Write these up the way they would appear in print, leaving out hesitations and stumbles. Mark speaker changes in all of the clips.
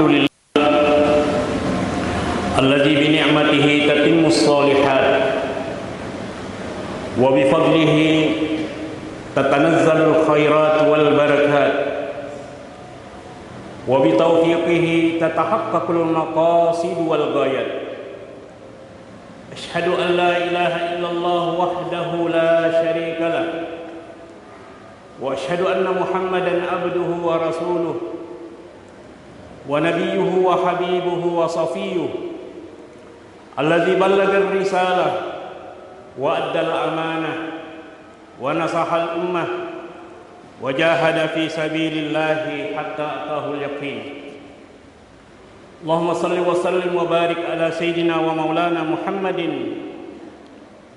Speaker 1: Alhamdulillah alladzi bi ni'matihi tatimmus shalihat wa bi fadlihi tatanazzalul khairat wal barakat wa bi taufiqihi tatahaqqaqul maqasid wal ghayat. Asyhadu an la ilaha illallah wahdahu la syarika lah wa asyhadu anna Muhammadan abduhu wa rasuluh wa nabiyyuhu wa habibuhu wa safiyuh alladzi ballagha ar-risalah wa addal amanah wa nasaha al-ummah wa jahada fi sabilillahi hatta atahul yaqin. Allahumma salli wa sallim wa barik ala sayyidina wa maulana Muhammadin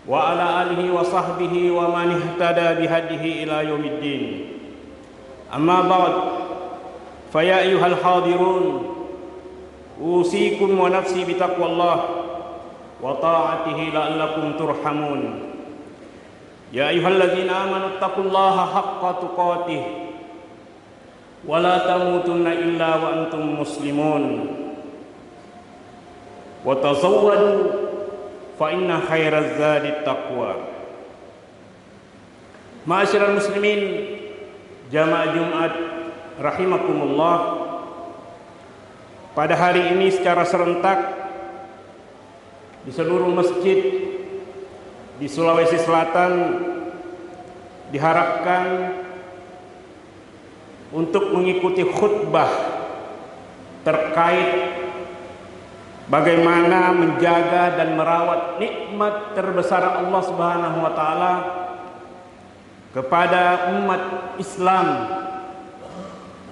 Speaker 1: wa ala alihi wa sahbihi wa man ihtada bihadihi ila yaumiddin. Amma ba'd, fa ya ayyuhal hadirun, usikum wa nafsi bitaqwallah wa ta'atihi la'allakum turhamun. Ya ayyuhalladzina amanu taqullaha haqqa tuqatih wa la tamutunna illa wa antum muslimun. Wa tazawwadu fa inna khairaz zadi taqwa. Ma'asyiral muslimin, jamaah Jumat rahimakumullah, pada hari ini secara serentak di seluruh masjid di Sulawesi Selatan diharapkan untuk mengikuti khutbah terkait bagaimana menjaga dan merawat nikmat terbesar Allah Subhanahu wa taala kepada umat Islam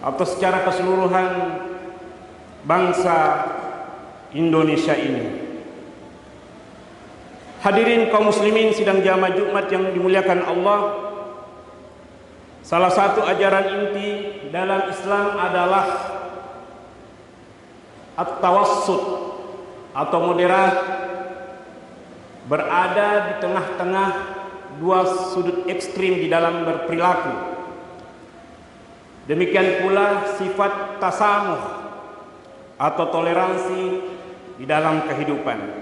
Speaker 1: atau secara keseluruhan bangsa Indonesia ini. Hadirin kaum muslimin sidang jamaah Jumat yang dimuliakan Allah, salah satu ajaran inti dalam Islam adalah at-tawassut atau moderat, berada di tengah-tengah dua sudut ekstrim di dalam berperilaku. Demikian pula sifat tasamuh atau toleransi di dalam kehidupan.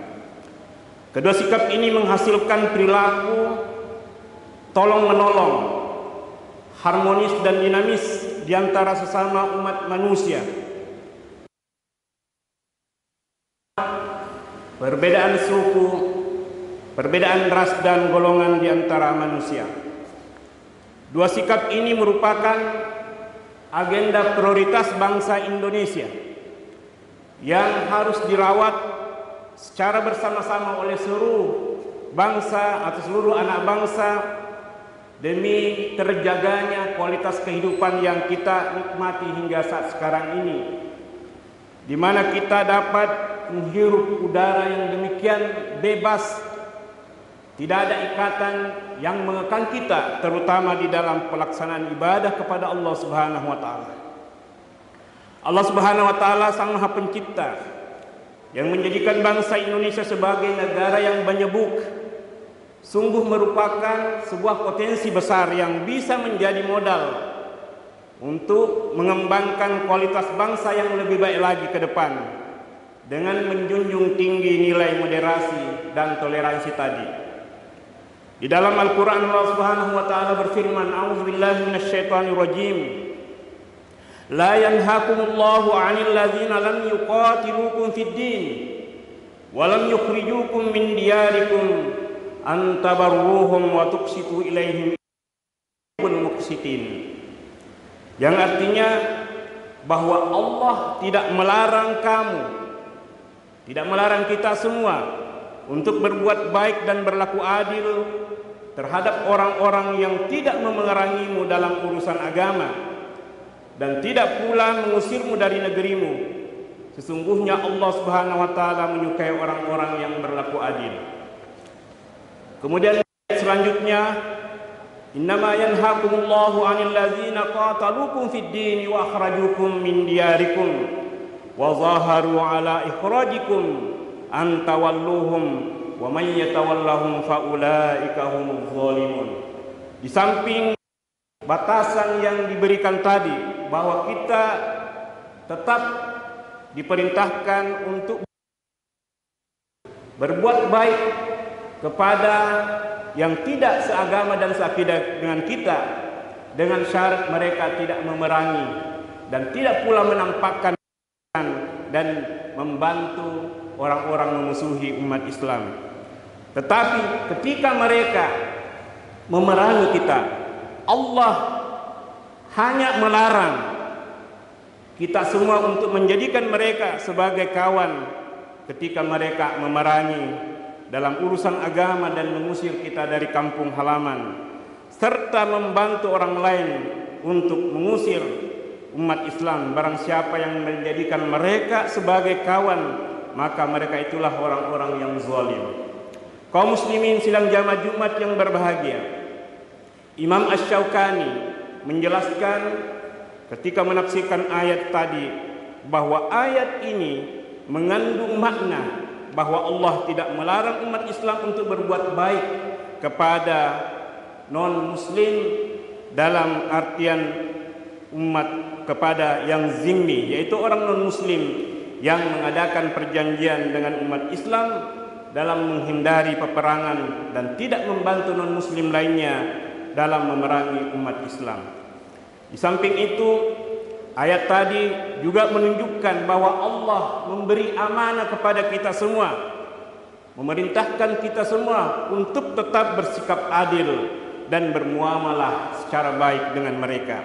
Speaker 1: Kedua sikap ini menghasilkan perilaku tolong-menolong, harmonis dan dinamis di antara sesama umat manusia. Perbedaan suku, perbedaan ras dan golongan di antara manusia. Dua sikap ini merupakan agenda prioritas bangsa Indonesia yang harus dirawat secara bersama-sama oleh seluruh bangsa atau seluruh anak bangsa demi terjaganya kualitas kehidupan yang kita nikmati hingga saat sekarang ini, di mana kita dapat menghirup udara yang demikian bebas, tidak ada ikatan yang mengekang kita, terutama di dalam pelaksanaan ibadah kepada Allah Subhanahu wa taala. Allah Subhanahu wa taala Sang Maha Pencipta yang menjadikan bangsa Indonesia sebagai negara yang menyebuk, sungguh merupakan sebuah potensi besar yang bisa menjadi modal untuk mengembangkan kualitas bangsa yang lebih baik lagi ke depan dengan menjunjung tinggi nilai moderasi dan toleransi tadi. Di dalam Al-Quran Allah Subhanahu wa taala berfirman, a'udzubillahi minasyaitonirrajim, la yanhakumullahu 'anil ladzina lam yuqatilukum fid din wa lam yukhrijukum min diyarikum an tabarruhum wa tuqsitu ilaihim muqsitin. Yang artinya bahwa Allah tidak melarang kamu, tidak melarang kita semua untuk berbuat baik dan berlaku adil terhadap orang-orang yang tidak memerangimu dalam urusan agama dan tidak pula mengusirmu dari negerimu. Sesungguhnya Allah Subhanahu wa taala menyukai orang-orang yang berlaku adil. Kemudian selanjutnya, innama yanhakumullahu 'anil ladzina qataluukum fid din wa akhrajukum min diyarikum wa zaharu 'ala ikhrajikum an tawalluhum wa may yatawallahum fa ulaika humuz zalimun. Di samping batasan yang diberikan tadi bahwa kita tetap diperintahkan untuk berbuat baik kepada yang tidak seagama dan seakidah dengan kita, dengan syarat mereka tidak memerangi dan tidak pula menampakkan dan membantu orang-orang memusuhi umat Islam. Tetapi ketika mereka memerangi kita, Allah hanya melarang kita semua untuk menjadikan mereka sebagai kawan ketika mereka memerangi dalam urusan agama dan mengusir kita dari kampung halaman, serta membantu orang lain untuk mengusir umat Islam. Barang siapa yang menjadikan mereka sebagai kawan, maka mereka itulah orang-orang yang zalim. Kaum muslimin sidang jamaah Jumat yang berbahagia, Imam Asy-Syaukani menjelaskan ketika menafsirkan ayat tadi bahwa ayat ini mengandung makna bahwa Allah tidak melarang umat Islam untuk berbuat baik kepada non-muslim dalam artian umat kepada yang zimmi, yaitu orang non-muslim yang mengadakan perjanjian dengan umat Islam dalam menghindari peperangan dan tidak membantu non-muslim lainnya dalam memerangi umat Islam. Di samping itu, ayat tadi juga menunjukkan bahwa Allah memberi amanah kepada kita semua, memerintahkan kita semua untuk tetap bersikap adil dan bermuamalah secara baik dengan mereka.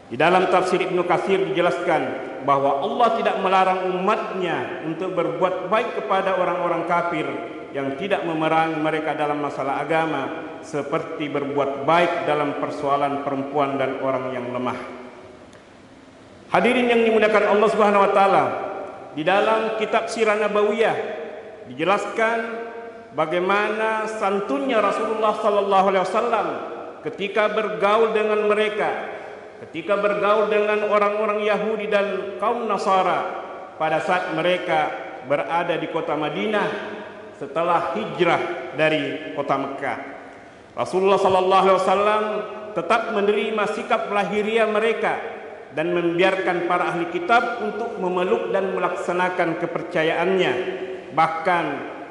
Speaker 1: Di dalam tafsir Ibnu Katsir dijelaskan bahwa Allah tidak melarang umatnya untuk berbuat baik kepada orang-orang kafir yang tidak memerangi mereka dalam masalah agama, seperti berbuat baik dalam persoalan perempuan dan orang yang lemah. Hadirin yang dimuliakan Allah Subhanahu wa taala, di dalam kitab Sirah Nabawiyah dijelaskan bagaimana santunnya Rasulullah sallallahu alaihi wasallam ketika bergaul dengan mereka, ketika bergaul dengan orang-orang Yahudi dan kaum Nasara pada saat mereka berada di kota Madinah setelah hijrah dari kota Mekah. Rasulullah sallallahu alaihi wasallam tetap menerima sikap lahiriah mereka dan membiarkan para ahli kitab untuk memeluk dan melaksanakan kepercayaannya. Bahkan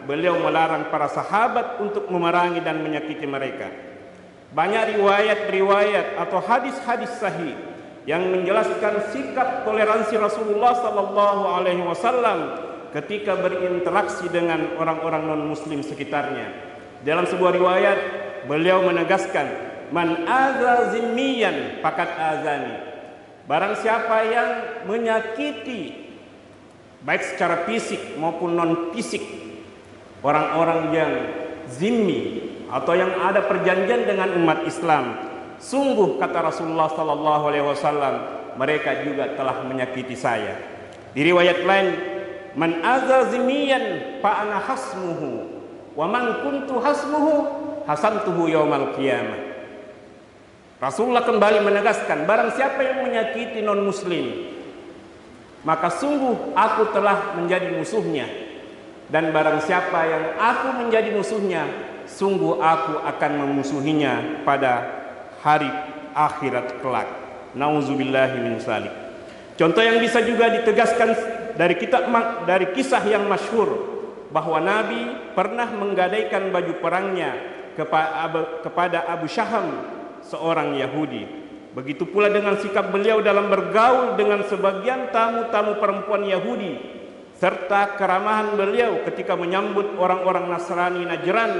Speaker 1: beliau melarang para sahabat untuk memerangi dan menyakiti mereka. Banyak riwayat-riwayat atau hadis-hadis sahih yang menjelaskan sikap toleransi Rasulullah sallallahu alaihi wasallam ketika berinteraksi dengan orang-orang non-muslim sekitarnya. Dalam sebuah riwayat beliau menegaskan, "Man aza zimmiyan faqad azani." Barang siapa yang menyakiti baik secara fisik maupun non fisik orang-orang yang zimmi atau yang ada perjanjian dengan umat Islam, sungguh kata Rasulullah sallallahu alaihi wasallam, mereka juga telah menyakiti saya. Di riwayat lain, "Man aza zimmiyan fa ana hasmuhu wa man kuntu hasmuhu hasamtuhu yaumal qiyamah." Rasulullah kembali menegaskan, barang siapa yang menyakiti non-muslim, maka sungguh aku telah menjadi musuhnya, dan barang siapa yang aku menjadi musuhnya, sungguh aku akan memusuhinya pada hari akhirat kelak. Nauzubillahi min dzalik. Contoh yang bisa juga ditegaskan dari kisah yang masyhur bahwa Nabi pernah menggadaikan baju perangnya kepada Abu Syaham, seorang Yahudi. Begitu pula dengan sikap beliau dalam bergaul dengan sebagian tamu-tamu perempuan Yahudi, serta keramahan beliau ketika menyambut orang-orang Nasrani Najran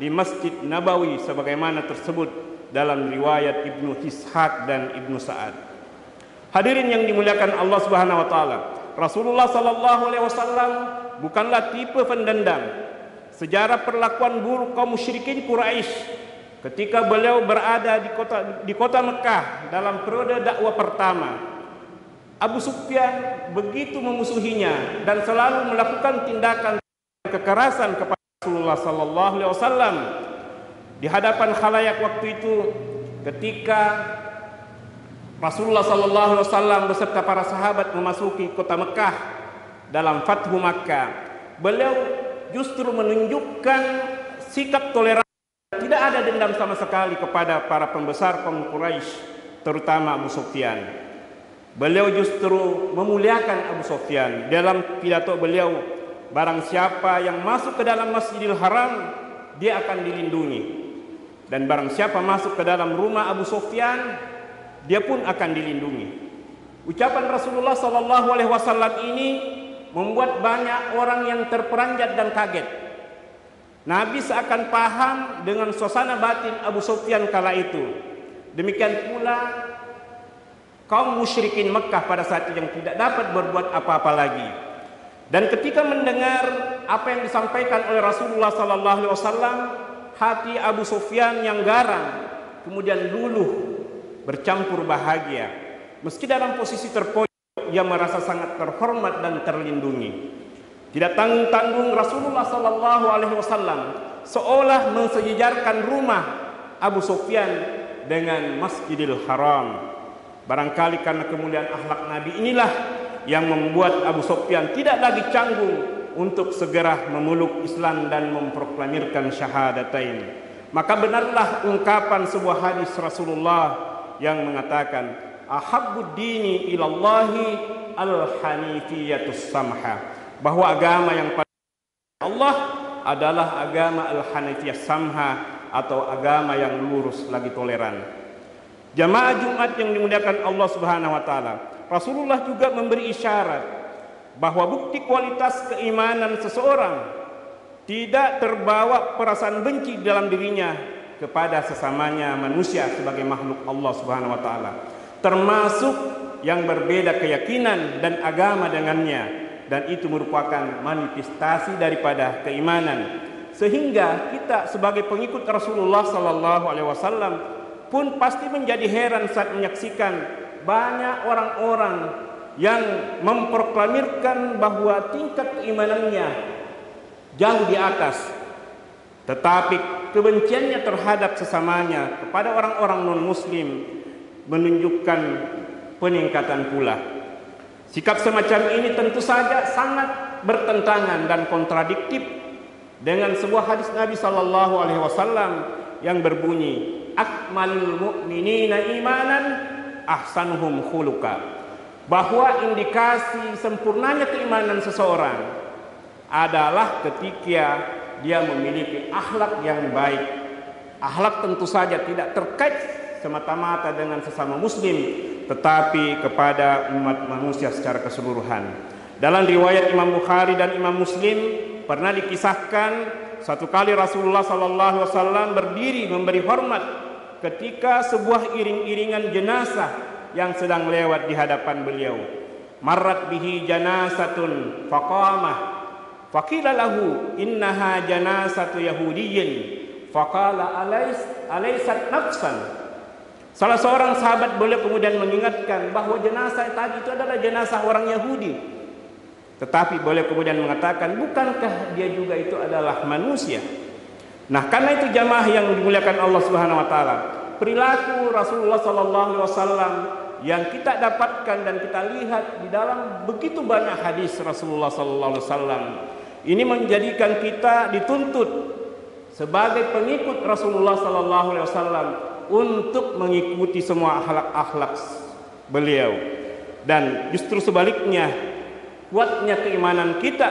Speaker 1: di Masjid Nabawi sebagaimana tersebut dalam riwayat Ibnu Ishaq dan Ibnu Sa'ad. Hadirin yang dimuliakan Allah Subhanahu wa taala, Rasulullah sallallahu alaihi wasallam bukanlah tipe pendendam. Sejarah perlakuan buruk kaum musyrikin Quraisy ketika beliau berada di kota Mekah dalam periode dakwah pertama, Abu Sufyan begitu memusuhinya dan selalu melakukan tindakan kekerasan kepada Rasulullah sallallahu alaihi wasallam di hadapan khalayak waktu itu. Ketika Rasulullah sallallahu alaihi wasallam beserta para sahabat memasuki kota Mekah dalam Fathu Makkah, beliau justru menunjukkan sikap toleransi. Tidak ada dendam sama sekali kepada para pembesar kaum Quraisy, terutama Abu Sufyan. Beliau justru memuliakan Abu Sufyan. Dalam pidato beliau, barang siapa yang masuk ke dalam Masjidil Haram, dia akan dilindungi. Dan barang siapa masuk ke dalam rumah Abu Sufyan, dia pun akan dilindungi. Ucapan Rasulullah SAW ini membuat banyak orang yang terperanjat dan kaget. Nabi seakan paham dengan suasana batin Abu Sufyan kala itu. Demikian pula kaum musyrikin Mekah pada saat itu yang tidak dapat berbuat apa-apa lagi. Dan ketika mendengar apa yang disampaikan oleh Rasulullah SAW, hati Abu Sufyan yang garang kemudian luluh bercampur bahagia. Meski dalam posisi terpojok, ia merasa sangat terhormat dan terlindungi. Tidak tanggung-tanggung Rasulullah SAW seolah mensejajarkan rumah Abu Sufyan dengan Masjidil Haram. Barangkali karena kemuliaan akhlak Nabi inilah yang membuat Abu Sufyan tidak lagi canggung untuk segera memeluk Islam dan memproklamirkan syahadatain. Maka benarlah ungkapan sebuah hadis Rasulullah yang mengatakan, ahabbud dini ilallahi al-hanifiyatus samha, bahwa agama yang pada Allah adalah agama al-hanifiyah samha, atau agama yang lurus lagi toleran. Jamaah Jumat yang dimuliakan Allah Subhanahu wa taala, Rasulullah juga memberi isyarat bahwa bukti kualitas keimanan seseorang tidak terbawa perasaan benci dalam dirinya kepada sesamanya manusia sebagai makhluk Allah Subhanahu wa taala, termasuk yang berbeda keyakinan dan agama dengannya, dan itu merupakan manifestasi daripada keimanan. Sehingga kita sebagai pengikut Rasulullah SAW pun pasti menjadi heran saat menyaksikan banyak orang-orang yang memproklamirkan bahwa tingkat keimanannya jauh di atas, tetapi kebenciannya terhadap sesamanya kepada orang-orang non-muslim menunjukkan peningkatan pula. Sikap semacam ini tentu saja sangat bertentangan dan kontradiktif dengan sebuah hadis Nabi SAW yang berbunyi, akmalul mu'minina imanan ahsanuhum khuluqa, bahwa indikasi sempurnanya keimanan seseorang adalah ketika dia memiliki akhlak yang baik. Akhlak tentu saja tidak terkait semata-mata dengan sesama muslim, tetapi kepada umat manusia secara keseluruhan. Dalam riwayat Imam Bukhari dan Imam Muslim pernah dikisahkan satu kali Rasulullah SAW berdiri memberi hormat ketika sebuah iring-iringan jenazah yang sedang lewat di hadapan beliau. Marrat bihi janazatun faqamah faqila lahu innaha janazatu yahudiyyin faqala alaysat nafsan. Salah seorang sahabat beliau kemudian mengingatkan bahwa jenazah tadi itu adalah jenazah orang Yahudi. Tetapi beliau kemudian mengatakan, bukankah dia juga itu adalah manusia? Nah, karena itu jamaah yang dimuliakan Allah Subhanahu wa taala, perilaku Rasulullah SAW yang kita dapatkan dan kita lihat di dalam begitu banyak hadis Rasulullah SAW ini menjadikan kita dituntut sebagai pengikut Rasulullah SAW untuk mengikuti semua akhlak-akhlak beliau. Dan justru sebaliknya, kuatnya keimanan kita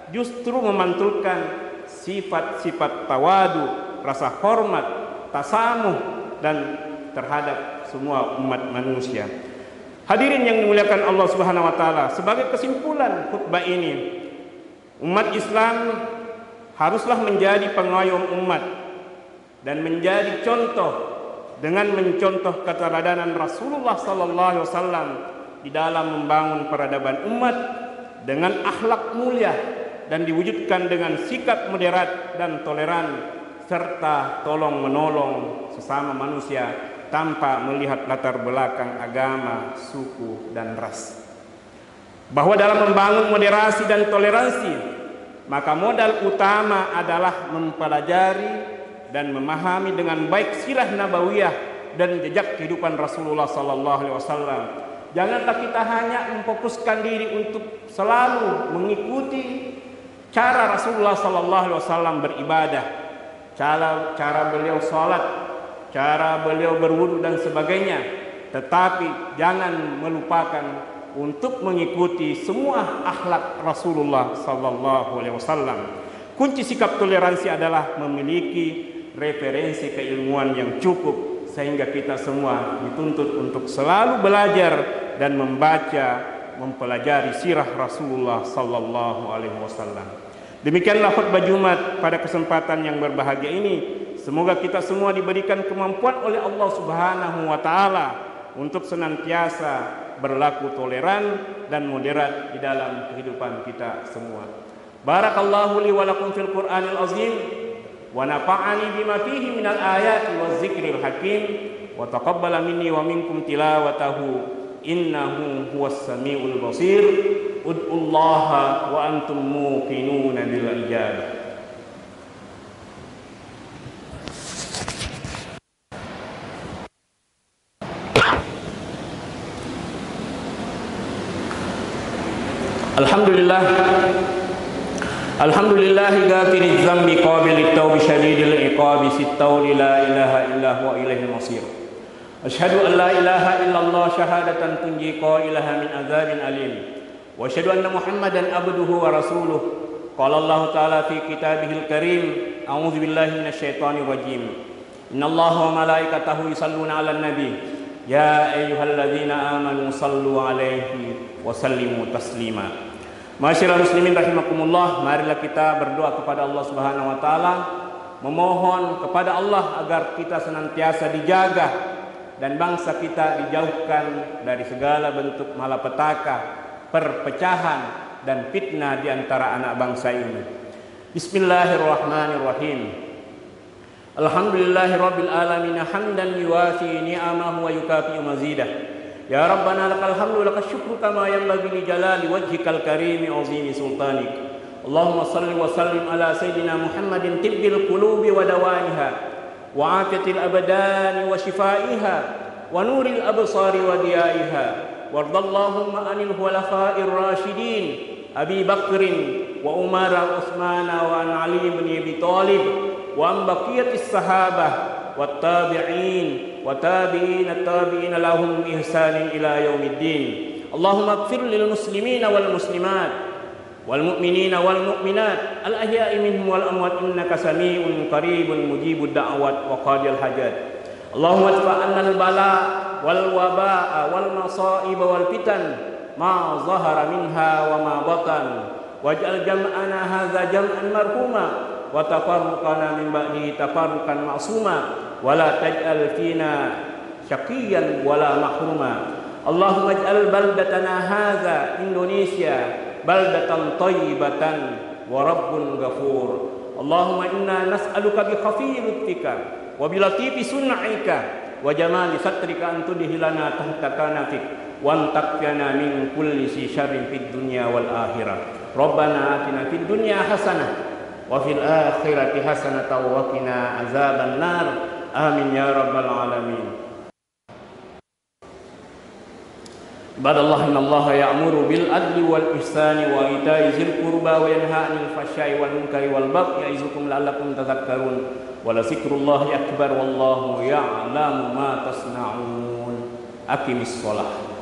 Speaker 1: justru memantulkan sifat-sifat tawadu, rasa hormat, tasamuh, dan terhadap semua umat manusia. Hadirin yang dimuliakan Allah Subhanahu wa taala, sebagai kesimpulan khutbah ini, umat Islam haruslah menjadi pengayom umat dan menjadi contoh dengan mencontoh keteladanan Rasulullah sallallahu alaihi wasallam di dalam membangun peradaban umat dengan akhlak mulia dan diwujudkan dengan sikap moderat dan toleran serta tolong menolong sesama manusia tanpa melihat latar belakang agama, suku, dan ras. Bahwa dalam membangun moderasi dan toleransi, maka modal utama adalah mempelajari dan memahami dengan baik sirah nabawiyah dan jejak kehidupan Rasulullah sallallahu alaihi wasallam. Janganlah kita hanya memfokuskan diri untuk selalu mengikuti cara Rasulullah sallallahu alaihi wasallam beribadah, cara beliau salat, cara beliau berwudu dan sebagainya. tetapi jangan melupakan untuk mengikuti semua akhlak Rasulullah sallallahu alaihi wasallam. Kunci sikap toleransi adalah memiliki referensi keilmuan yang cukup, sehingga kita semua dituntut untuk selalu belajar dan membaca, mempelajari sirah Rasulullah sallallahu alaihi wasallam. Demikianlah khutbah Jumat pada kesempatan yang berbahagia ini. Semoga kita semua diberikan kemampuan oleh Allah Subhanahu wa taala untuk senantiasa berlaku toleran dan moderat di dalam kehidupan kita semua. Barakallahu li wa lakum fil Qur'anil azim wa nafa'ani bima fihi minal ayati waz zikril hakim wa taqabbala minni wa minkum tilawatahu innahu huwas samiul basir. Ud'ullaha wa antum muqinuna bil ijabah. Alhamdulillah, alhamdulillahi ghafiriz zambi qabilit tawbi syadidil iqabi sittauli la ilaha illa huwa ilaihil masir. Asyhadu an la ilaha illallah syahadatan tunji qailaha min azabin alim. Wa asyhadu anna Muhammadan abduhu wa rasuluh. Qala Allah ta'ala fi kitabihil karim, a'udzu billahi minasyaitonir rajim. Innallaha wa malaikatahu yusalluna 'alan nabi. Ya ayyuhalladzina amanu sallu 'alaihi wa sallimu taslima. Masyaallah muslimin rahimakumullah, marilah kita berdoa kepada Allah Subhanahu wa taala, memohon kepada Allah agar kita senantiasa dijaga dan bangsa kita dijauhkan dari segala bentuk malapetaka, perpecahan dan fitnah di antara anak bangsa ini. Bismillahirrahmanirrahim. Alhamdulillahirabbil alamin hamdan yuwafi ni'amahu wa yukafi mazidah. Ya Rabbana lakal hamdu lakal syukru kama yanbaghi li jalali wajhikal karimi azimi sultanik. Allahumma salli wa sallim ala sayyidina Muhammadin tibbil qulubi wa dawaiha wa afiyatil abdani wa shifaiha wa nuril absari wa diyaiha. Wardallahumma anil khulafa'ir rasyidin Abi Bakrin wa Umar wa Utsman wa an Ali bin Abi Thalib wa an baqiyatis sahabah والتابعين وتابعين التابعين لهم بإحسان إلى يوم الدين. اللهم اغفر للمسلمين والمسلمات والمؤمنين والمؤمنات الأحياء منهم والأموات إنك سميع قريب مجيب الدعوات وقاضي الحاجات. اللهم ادفع عنا البلاء والوباء والمصائب والفتن ما ظهر منها وما بطن واجعل جمعنا هذا جمعا مرحوما وتفرقنا من بعده تفرقا معصوما ولا تجعل فينا شقيا ولا محروما. اللهم اجعل بلدتنا هذا إندونيسيا بلدة طيبة ورب غفور. اللهم إنا نسألك بخفي لطفك وبلطيف صنعك وجمال سترك أن تدخلنا تحت كنفك وأن تكفينا من كل شر في الدنيا والآخرة. ربنا آتنا في الدنيا حسنة وفي الآخرة حسنة وقنا عذاب النار. آمين يا رب العالمين. عباد الله إن الله يأمر بالعدل والإحسان وإيتاء ذي القربى وينهى عن الفحشاء والمنكر والبغي يعظكم لعلكم تذكرون ولذكر الله أكبر والله يعلم ما تصنعون. أقم الصلاة.